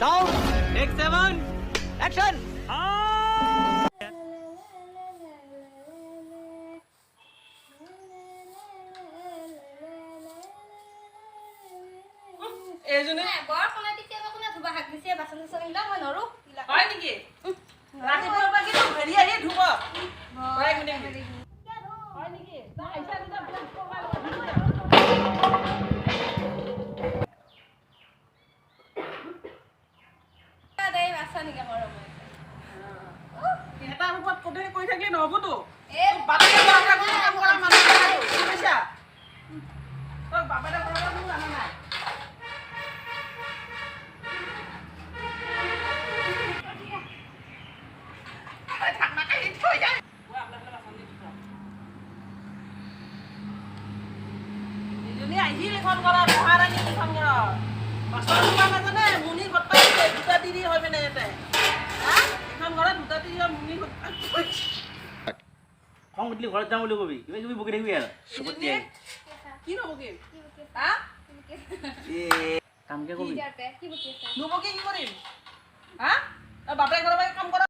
Sound. Take 7. Action. এজনে বৰ কোনে দিছে কোনে ধুবা হাক দিছে বাচন চলিলা মই নৰো হয় নেকি ৰাতিপুৱা পৰা কি হেৰি আহি ধুব হয় নেকি হয় নেকি আইছা দুটা ব্লাক কমাল দেই বাছা নেকি কৰ মই এটা ৰূপত কোনে কৈ থাকিলে নহবতো এ বাপে বাপা কাম কৰা মানুহ বুজিছা তোৰ বাপেটা কৰা মানুহ জানা নাই আহিল এখন কৰা মহাৰাণী এখন কৰা পাছৰ তোমাৰ নাজানে মুনি গটাই দুটা তিৰি হয় মানে এতে হা এখন কৰা দুটা তিৰি হয় মুনি গটাই খং উঠলি ঘৰত যাম বুলি কবি কিবা কিবি বকি থাকিবি আৰু কি নবকি হা এ কামকে কবি নবকি কি কৰিম হা তই বাপে ঘৰৰ পৰা কাম কৰা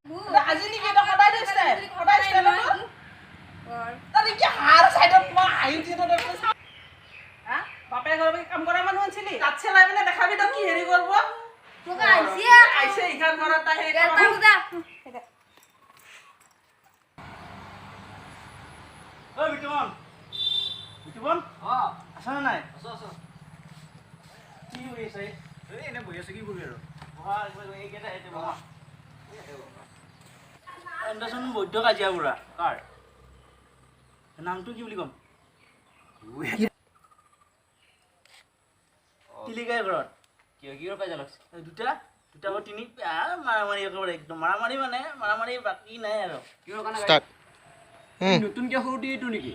আজি নেকি এটা সদায় দিছে সদায় ষ্টাইল তাৰ কি হাৰ সাইডত মই আহি দিটো হা বাপে ঘৰৰ পৰা কাম কৰা মানুহ আছিলি তাত চেলাই মানে দেখাবি তই কি হেৰি কৰব তোক আইছে ইখান ঘৰত তা হেৰি ঐ বিটুমন আছ না নাই আছ কি হৈ আছে এই এনে বহি আছে কি কৰিবি আৰু বহা এইকেইটা এতে বহা এণ্ডাচোন বৈদ্য কাজিয়া বুঢ়া কাৰ নামটো কি বুলি ক'ম তিলিকাই ঘৰত কিয় কাজিয়া লাগছে দুটা বা তিনি মাৰামাৰি একেবাৰে একদম মাৰামাৰি বাকী নাই আৰু কিহৰ কাৰণে নতুনকে সৰুটি এইটো নেকি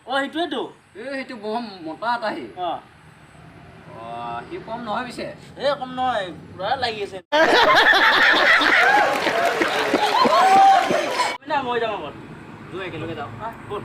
সেইটোৱেতো সেইটো বৰ মতা এটা সি সি কম নহয় পিছে কম নহয় পুৰা লাগি আছে মই যাম আগত দুই একেলগে যাওঁ ব'ল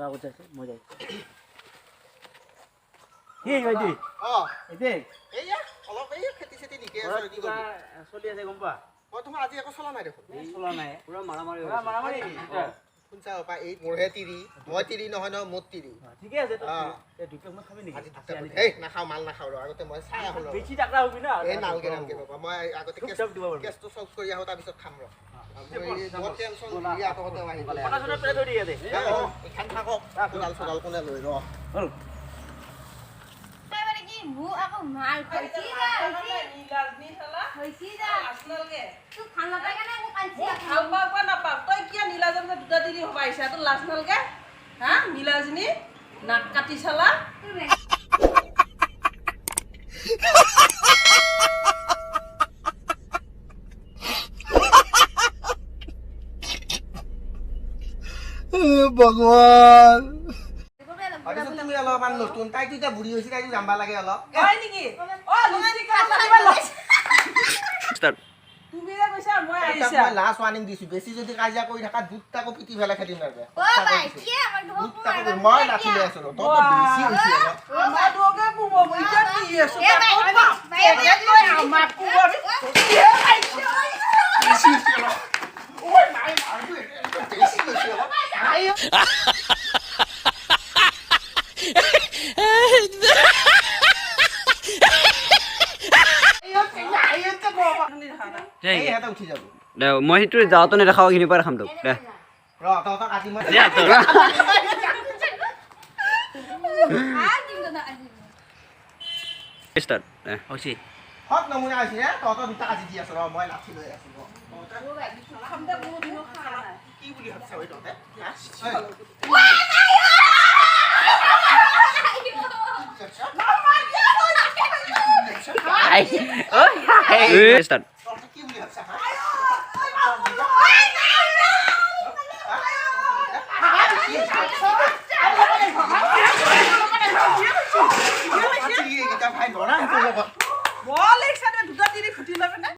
হ'ব দে মই যাই কি ভাইটি অলপ এই খেতি চেতি দিকে আছে কি কৰিবি চলি আছে গম পা তোমাৰ আজি একো চলা নাই দেখোন চলা নাই পুৰা মাৰামাৰি শুনছা পা এই মোৰহে তিৰি মই তিৰি নহয় ন মোৰ তিৰি ঠিকে আছে দুটা মই খাবি নেকি এই নাখাওঁ মাল নাখাওঁ ৰ আগতে মই চাই আহোঁ বেছি টাকৰা হবি না এই নালগে বাবা মই আগতে কেছটো চলভ কৰি আহোঁ তাৰপিছত খাম ৰ নাক কাটি চালা ভগৱান তুমি অলপমান নতুন তাইতো এতিয়া বুঢ়ী হৈছে তাইতো জাম্বা লাগে অলপ হয় নেকি তুমি কৈছা মই আহিছা মই লাষ্ট ৱাৰ্নিং দিছো বেছি যদি কাজিয়া কৰি থাকা দুটাকো পিটি পেলাই খেদিম নাবে মই নাছিলে আছো তই বেছি হৈছে আমাৰ দুকে কুব বুইছা কি আছো আমাৰ কুব বেছি হৈছে ওই মাই মাৰবো এটা বেশি হচ্ছে আয় মই সেইটো যাওঁতে নেদেখাও এইখিনি পৰা খাম তোক দে হক নমুনা আছে তত দুটা কাজি দি আছ ৰ মই লাঠি লৈ আছো কি বুলি ভাবছ ওই ততে হাই ঐ হাই ষ্টাৰ্ট তহঁতে কি বুলি ভাবছা হা? বল এই চাইডে দুটা তিৰি ফুটি লৈ পিনে